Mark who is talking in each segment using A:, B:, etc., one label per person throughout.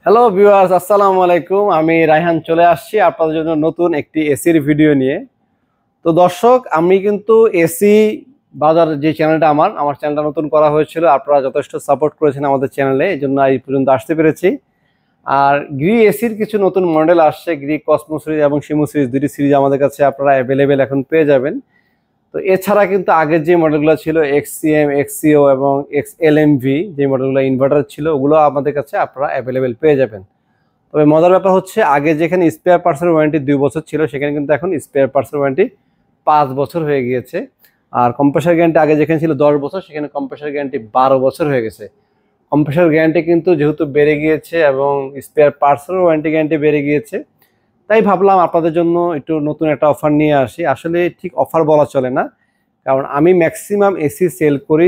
A: Hello viewers, আসসালামু আলাইকুম। আমি রায়হান চলে আসছি আপনাদের জন্য নতুন একটি এসির ভিডিও নিয়ে। তো দর্শক, আমি কিন্তু এসি বাজার যে চ্যানেলটা আমার চ্যানেলটা নতুন করা হয়েছিল। আপনারা যথেষ্ট সাপোর্ট করেছেন আমাদের চ্যানেলে, এই জন্য এই পর্যন্ত আসতে পেরেছি। আর গ্রি এসির কিছু নতুন মডেল আসছে, গ্রি কসমো সিরিজ এবং শিমু সিরিজ, দুটি সিরিজ আমাদের কাছে আপনারা অ্যাভেলেবেল এখন পেয়ে যাবেন। তো এছাড়া কিন্তু আগের যে মডেলগুলো ছিল এক্সসিএম, এক্সসিও এবং এক্সএলএমভি, যে মডেলগুলো ইনভার্টার ছিল, ওগুলো আমাদের কাছে আপনারা অ্যাভেলেবেল পেয়ে যাবেন। তবে মজার ব্যাপার হচ্ছে, আগে যেখানে স্পেয়ার পার্টসের ওয়ারেন্টি 2 বছর ছিল, সেখানে কিন্তু এখন স্পেয়ার পার্টসের ওয়ারেন্টি 5 বছর হয়ে গিয়েছে। আর কম্প্রেসার গ্যারান্টি আগে যেখানে ছিল 10 বছর, সেখানে কম্প্রেসার গ্যারান্টি 12 বছর হয়ে গেছে। কম্প্রেসার গ্যারান্টি কিন্তু যেহেতু বেড়ে গিয়েছে এবং স্পেয়ার পার্টসের ওয়ারেন্টি গ্যারান্টি বেড়ে গিয়েছে, তাই ভাবলাম আপনাদের জন্য একটু নতুন একটা অফার নিয়ে আসি। আসলে ঠিক অফার বলা চলে না, কারণ আমি ম্যাক্সিমাম এসি সেল করি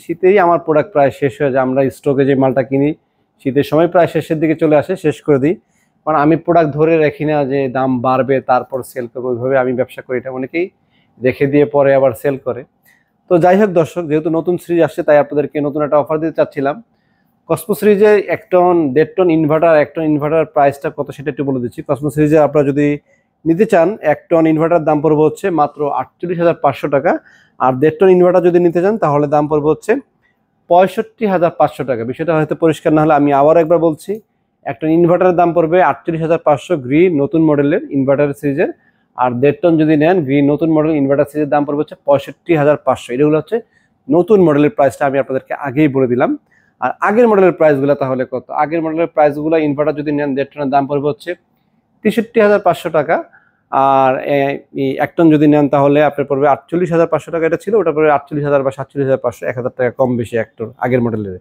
A: শীতেই আমার প্রোডাক্ট প্রায় শেষ হয়ে যায়। আমরা স্টকে যে মালটা কিনি, শীতের সময় প্রায় শেষের দিকে চলে আসে, শেষ করে দিই। কারণ আমি প্রোডাক্ট ধরে রাখি না যে দাম বাড়বে তারপর সেল করবো, ওইভাবে আমি ব্যবসা করি। এটা অনেকেই রেখে দিয়ে পরে আবার সেল করে। তো যাই হোক দর্শক, যেহেতু নতুন সিরিজ আসছে, তাই আপনাদেরকে নতুন একটা অফার দিতে চাচ্ছিলাম। কসমো সিরিজে 1 ton 1.5 ton inverter, 1 ton inverter প্রাইসটা কত সেটা একটু বলে দিচ্ছি। কসমো সিরিজে আপনারা যদি নিতে চান, 1 টন ইনভার্টার দাম পড়বে হচ্ছে মাত্র 48,500 টাকা। আর 1.5 টন ইনভার্টার যদি নিতে চান, তাহলে দাম পড়বে হচ্ছে 65,500 টাকা। বিষয়টা হয়তো পরিষ্কার না হলে আমি আবার একবার বলছি, 1 টন ইনভার্টারের দাম পড়বে 48,500 গ্রি নতুন মডেলের ইনভার্টার সিরিজের। আর 1.5 টন যদি নেন গ্রি নতুন মডেল ইনভার্টার সিরিজের দাম পড়বে হচ্ছে 65,500। এগুলো হচ্ছে নতুন মডেলের প্রাইসটা আমি আপনাদেরকে আগেই বলে দিলাম। আর আগের মডেলের প্রাইসগুলো তাহলে কত? আগের মডেলের প্রাইসগুলো, ইনভার্টার যদি নেন 1.5 টনের দাম পড়বে হচ্ছে 63,500 টাকা। আর 1 টন যদি নেন তাহলে আপনার পড়বে 48,500 টাকা। এটা ছিল, ওটা পড়বে 48,000 বা 47,500, 1,000 টাকা কম বেশি 1 টন আগের মডেলের।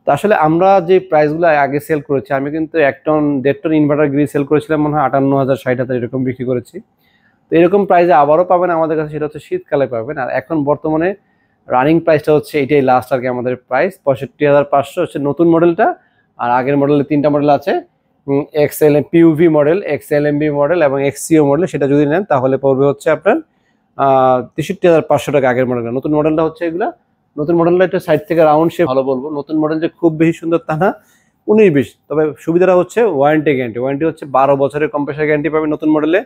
A: তো আসলে আমরা যে প্রাইসগুলো আগে সেল করেছি, আমি কিন্তু 1 ton 1.5 ton inverter grill sale করেছিলাম মনে হয় 58,000 60,000 এরকম বিক্রি করেছি। তো এরকম প্রাইসে আবারও পাবেন আমাদের কাছে, সেটা হচ্ছে শীতকালে পাবেন। আর এখন বর্তমানে রানিং প্রাইসটা হচ্ছে এটাই লাস্ট আর কি, আমাদের প্রাইস 65,500 হচ্ছে নতুন মডেলটা। আর আগের মডেলে 3টা মডেল আছে, এক্সএল পিউভি মডেল, এক্সএলএমবি মডেল এবং এক্সসিও মডেল। সেটা যদি নেন তাহলে পড়বে হচ্ছে আপনার 63,500 টাকা আগের মডেলটা। নতুন মডেলটা হচ্ছে এগুলা, নতুন মডেলটা একটু সাইড থেকে রাউন্ড শেপ ভালো বলবো। নতুন মডেল যে খুব বেশি সুন্দর তা না, 19-20। তবে সুবিধাটা হচ্ছে ওয়ারেন্টি হচ্ছে 12 বছরের কম্প্রেসার গ্যারান্টি পাবেন নতুন মডেলে।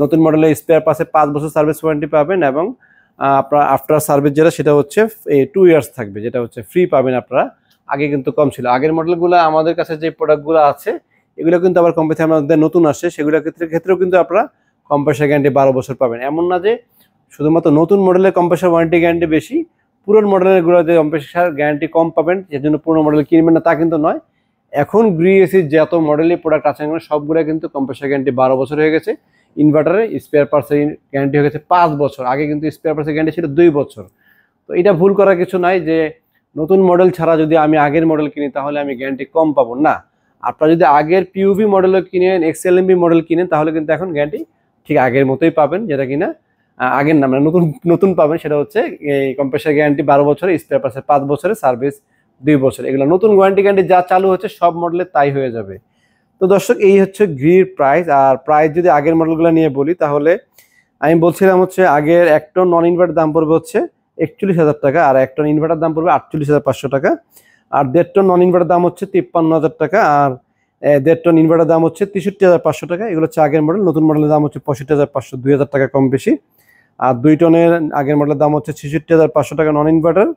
A: নতুন মডেলে স্পেয়ার পাশে 5 বছর সার্ভিস ওয়ারেন্টি পাবেন এবং আপনার আফটার সার্ভিস যেটা, সেটা হচ্ছে 2 ইয়ার্স থাকবে, যেটা হচ্ছে ফ্রি পাবেন আপনারা। আগে কিন্তু কম ছিল। আগের মডেলগুলো আমাদের কাছে যে প্রোডাক্টগুলো আছে, এগুলো কিন্তু আবার কোম্পানি আমাদের নতুন আসে, সেগুলোর ক্ষেত্রেও কিন্তু আপনারা কম্প্রেসার গ্যারান্টি 12 বছর পাবেন। এমন না যে শুধুমাত্র নতুন মডেলের কম্প্রেসার ওয়ারেন্টি গ্যারান্টি বেশি, পুরনো মডেলের গুলোতে কম্প্রেসার গ্যারান্টি কম পাবেন, এর জন্য পুরনো মডেল কিনবেন না তা কিন্তু নয়। এখন গ্রি এসির যত মডেলের প্রোডাক্ট আছে সবগুলো কিন্তু কম্প্রেসার গ্যারান্টি 12 বছর হয়ে গেছে। ইনভার্টারে স্পেয়ার পার্টসের গ্যারান্টি হয়ে গেছে 5 বছর। আগে কিন্তু স্পেয়ার পার্টসের গ্যারান্টি ছিল 2 বছর। তো এটা ভুল করার কিছু নাই যে নতুন মডেল ছাড়া যদি আমি আগের মডেল কিনি তাহলে আমি গ্যারান্টি কম পাবো না। আপনারা যদি আগের পিউভি মডেলও কিনেন, এক্সএলএমবি মডেল কিনেন, তাহলে কিন্তু এখন গ্যারান্টি ঠিক আগের মতোই পাবেন। যেটা কিনা আগের না, মানে নতুন নতুন পাবেন, সেটা হচ্ছে এই কম্প্রেসার গ্যারান্টি 12 বছরে, স্পেয়ার পার্টসের 5 বছরে, সার্ভিস 2 বছর। এগুলো নতুন ওয়ারেন্টি গ্যারান্টি যা চালু হচ্ছে সব মডেলে তাই হয়ে যাবে। তো দর্শক, এই হচ্ছে গ্রির প্রাইস। আর প্রাইস যদি আগের মডেলগুলো নিয়ে বলি, তাহলে আমি বলছিলাম হচ্ছে আগের 1 টন নন ইনভার্টার দাম পড়বে হচ্ছে 41,000 টাকা, আর 1 টন ইনভার্টার দাম পড়বে 48,500 টাকা। আর 1.5 টন নন ইনভার্টার দাম হচ্ছে 53,000 টাকা। আর 1.5 টন ইনভার্টার দাম হচ্ছে 63,500 টাকা। এগুলো হচ্ছে আগের মডেল। নতুন মডেলের দাম হচ্ছে 65,500, 2,000 টাকা কম বেশি। আর 2 টনের আগের মডেলের দাম হচ্ছে 66,500 টাকা নন ইনভার্টার।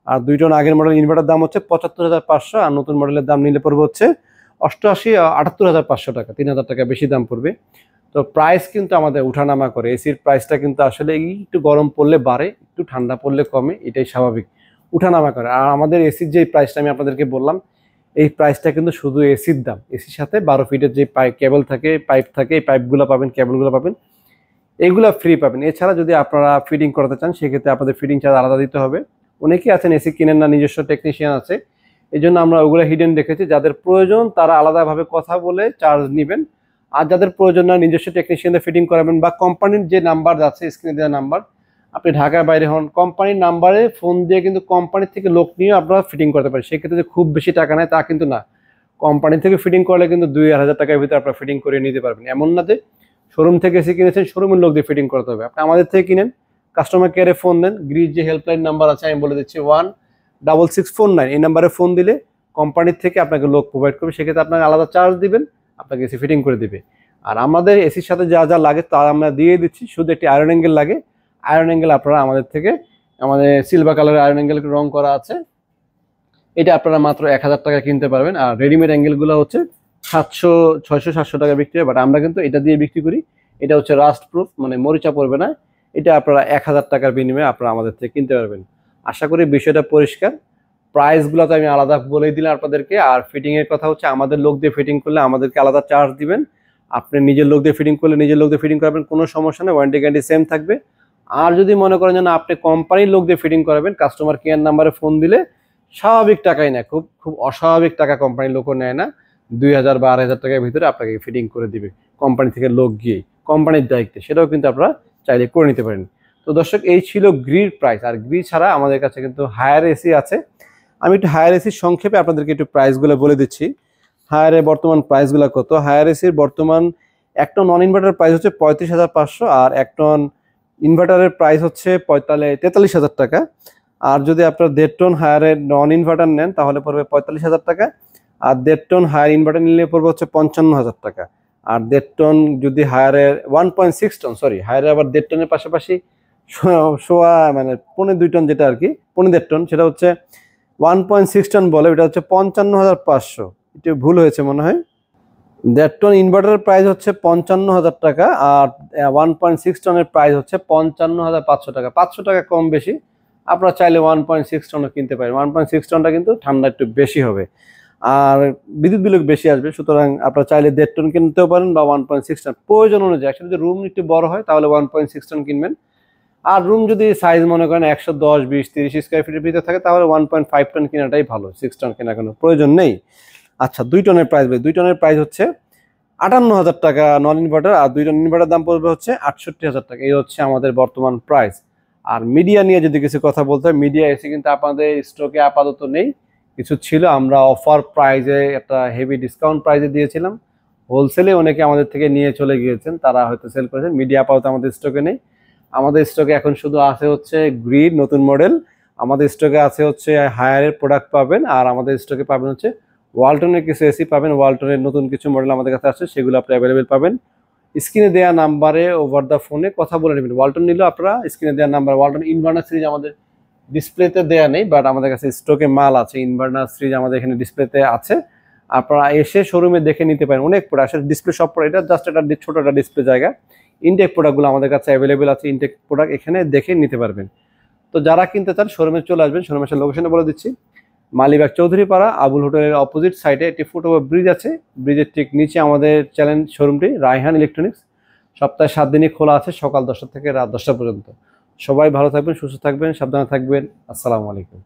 A: আর 2 টন আগের মডেল ইনভার্টার দাম হচ্ছে 75,500। আর নতুন মডেলের দাম নিলে পড়বে হচ্ছে 78,500 টাকা, 3,000 টাকা বেশি দাম পড়বে। তো প্রাইস কিন্তু আমাদের উঠানামা করে। এসির প্রাইসটা কিন্তু আসলে একটু গরম পড়লে বাড়ে, একটু ঠান্ডা পড়লে কমে, এটাই স্বাভাবিক, উঠানামা করে। আর আমাদের এসির যে প্রাইসটা আমি আপনাদেরকে বললাম, এই প্রাইসটা কিন্তু শুধু এসির দাম। এসির সাথে 12 ফিটের যে কেবল থাকে, পাইপ থাকে, এই পাইপগুলো পাবেন, কেবলগুলো পাবেন, এইগুলো ফ্রি পাবেন। এছাড়া যদি আপনারা ফিটিং করাতে চান, সেক্ষেত্রে আপনাদের ফিটিং চার্জ আলাদা দিতে হবে। অনেকেই আছেন এসি কিনেন না, নিজস্ব টেকনিশিয়ান আছে, এই জন্য আমরা ওগুলো হিডেন রেখেছি। যাদের প্রয়োজন তারা আলাদাভাবে কথা বলে চার্জ নেবেন। আর যাদের প্রয়োজন না, নিজস্ব টেকনিশিয়ানদের ফিটিং করাবেন, বা কোম্পানির যে নাম্বার আছে স্ক্রিনে দেওয়া নাম্বার, আপনি ঢাকার বাইরে হন, কোম্পানির নাম্বারে ফোন দিয়ে কিন্তু কোম্পানির থেকে লোক নিয়ে আপনারা ফিটিং করতে পারেন। সেক্ষেত্রে খুব বেশি টাকা নেয় তা কিন্তু না। কোম্পানি থেকে ফিটিং করলে কিন্তু 2,000 টাকার ভিতরে আপনারা ফিটিং করে নিতে পারবেন। এমন না যে শোরুম থেকে এসে কিনেছেন, শোরুমের লোক দিয়ে ফিটিং করতে হবে। আপনি আমাদের থেকে কিনেন, কাস্টমার কেয়ারে ফোন দেন, গ্রিজ যে হেল্পলাইন নাম্বার আছে আমি বলে দিচ্ছি, 16649, এই নাম্বারে ফোন দিলে কোম্পানির থেকে আপনাকে লোক প্রোভাইড করবে, সেক্ষেত্রে আপনাকে আলাদা চার্জ দিবেন, আপনাকে এসি ফিটিং করে দিবে। আর আমাদের এসির সাথে যা যা লাগে তা আমরা দিয়ে দিচ্ছি, শুধু একটি আয়রন অ্যাঙ্গেল লাগে। আয়রন অ্যাঙ্গেল আপনারা আমাদের থেকে, আমাদের সিলভার কালারের আয়রন অ্যাঙ্গেল রং করা আছে, এটা আপনারা মাত্র 1000 টাকা কিনতে পারবেন। আর রেডিমেড অ্যাঙ্গেলগুলো হচ্ছে 700, 600, 700 টাকা বিক্রি হয়, বাট আমরা কিন্তু এটা দিয়ে বিক্রি করি। এটা হচ্ছে রাস্ট প্রুফ, মানে মরিচা পড়বে না। এটা আপনারা 1000 টাকার বিনিময়ে আপনারা আমাদের থেকে কিনতে পারবেন। আশা করি বিষয়টা পরিষ্কার। প্রাইসগুলো তো আমি আলাদা বলেই দিলাম আপনাদেরকে। আর ফিটিংয়ের কথা হচ্ছে, আমাদের লোক দিয়ে ফিটিং করলে আমাদেরকে আলাদা চার্জ দিবেন। আপনি নিজের লোক দিয়ে ফিটিং করলে নিজের লোক দিয়ে ফিটিং করবেন, কোনো সমস্যা নেই, ওয়ারেন্টি গ্যারান্টি সেম থাকবে। আর যদি মনে করেন যে না আপনি কোম্পানির লোক দিয়ে ফিটিং করাবেন, কাস্টমার কেয়ার নাম্বারে ফোন দিলে স্বাভাবিক টাকাই নেয়, খুব খুব অস্বাভাবিক টাকা কোম্পানির লোকও নেয় না। 2000 বা 2500 টাকার ভিতরে আপনাকে ফিটিং করে দিবে কোম্পানি থেকে লোক গিয়ে, কোম্পানির দায়িত্বে। সেটাও কিন্তু আপনারা চাইলে করে নিতে পারেন। তো দর্শক, এই ছিল গ্রির প্রাইস। আর গ্রি ছাড়া আমাদের কাছে কিন্তু হায়ার এসি আছে। আমি একটু হায়ার এসির সংক্ষেপে আপনাদেরকে একটু প্রাইসগুলো বলে দিচ্ছি। হায়ারের বর্তমান প্রাইসগুলো কত। হায়ার এসির বর্তমান এক টন নন ইনভার্টারের প্রাইস হচ্ছে 35,500, আর এক টন ইনভার্টারের প্রাইস হচ্ছে 43,000 টাকা। আর যদি আপনার 1.5 টন হায়ারের নন ইনভার্টার নেন তাহলে পড়বে 45,000 টাকা। আর 1.5 টন হায়ার ইনভার্টার নিলে পড়বে হচ্ছে 55,000 টাকা। আর 1.5 টন যদি হায়ারের 1.6 টন, সরি, হায়ারের আবার 1.5 টনের পাশাপাশি সোয়া মানে 1.5-2 টন, যেটা আর কি 1.5 টন, সেটা হচ্ছে 1.6 টন বলে, এটা হচ্ছে 55,500। এটা ভুল হয়েছে মনে হয়। 1.5 টন ইনভার্টারের প্রাইস হচ্ছে 55,000 টাকা, আর 1.6 টনের প্রাইস হচ্ছে 55,500 টাকা। 500 টাকা কম বেশি। আপনারা চাইলে 1.6 টনও কিনতে পারেন। 1.6 টনটা কিন্তু ঠান্ডা একটু বেশি হবে, আর বিদ্যুৎ বিল বেশি আসবে। সুতরাং আপনারা চাইলে 1.5 টন কিনতেও পারেন বা 1.6 টন, প্রয়োজন অনুযায়ী। আসলে যদি রুম একটু বড় হয় তাহলে 1.6 টন কিনবেন। আর রুম যদি সাইজ মনে করেন 110, 20, 30 স্কোয়ার ফিটের ভিতরে থাকে তাহলে 1.5 টন কেনাটাই ভালো, 6 টন কেনার কোনো প্রয়োজন নেই। আচ্ছা, 2 টনের প্রাইস, 2 টনের প্রাইস হচ্ছে 58,000 টাকা নন ইনভার্টার, আর 2 টন ইনভার্টার দাম পড়বে হচ্ছে 68,000 টাকা। এই হচ্ছে আমাদের বর্তমান প্রাইস। আর মিডিয়া নিয়ে যদি কিছু কথা বলতে হয়, মিডিয়া এসে কিন্তু আপনাদের স্টকে আপাতত নেই। কিছু ছিল, আমরা অফার প্রাইজে একটা হেভি ডিসকাউন্ট প্রাইজে দিয়েছিলাম। হোলসেলে অনেকে আমাদের থেকে নিয়ে চলে গিয়েছেন, তারা হয়তো সেল করেছেন। মিডিয়া আপাতত আমাদের স্টকে নেই। আমাদের স্টকে এখন শুধু আছে হচ্ছে গ্রিড নতুন মডেল। আমাদের স্টকে আছে হচ্ছে হায়ারের প্রোডাক্ট পাবেন, আর আমাদের স্টকে পাবেন হচ্ছে ওয়ালটনের কিছু এসি পাবেন। ওয়ালটনের নতুন কিছু মডেল আমাদের কাছে আছে, সেগুলো আপনি অ্যাভেলেবেল পাবেন। স্ক্রিনে দেওয়া নাম্বারে ওভার দ্য ফোনে কথা বলে নেবেন। ওয়ালটন নিলেও আপনারা স্ক্রিনে দেওয়া নাম্বার, ওয়ালটন ইনভার্টার সিরিজ আমাদের ডিসপ্লেতে দেওয়া নেই, বাট আমাদের কাছে স্টকে মাল আছে। ইনভার্টার সিরিজ আমাদের এখানে ডিসপ্লেতে আছে, আপনারা এসে শোরুমে দেখে নিতে পারেন। অনেক প্রোডাক্ট আসলে ডিসপ্লে সব প্রোডাক্ট, এটা জাস্ট একটা ছোট একটা ডিসপ্লে জায়গা। ইনটেক প্রোডাক্টগুলো আমাদের কাছে অ্যাভেলেবেল আছে, ইনটেক প্রোডাক্ট এখানে দেখে নিতে পারবেন। তো যারা কিনতে চান শোরুমে চলে আসবেন। শোরুমের লোকেশনে বলে দিচ্ছি, মালিবাগ চৌধুরীপাড়া আবুল হোটেলের অপোজিট সাইডে একটি ফুটওভার ব্রিজ আছে। ব্রিজের ঠিক নিচে আমাদের চ্যালেঞ্জ শোরুমটি, রায়হান ইলেকট্রনিক্স। সপ্তাহে 7 দিনই খোলা আছে, সকাল 10টা থেকে রাত 10টা পর্যন্ত। সবাই ভালো থাকবেন, সুস্থ থাকবেন, সাবধানে থাকবেন। আসসালামু আলাইকুম।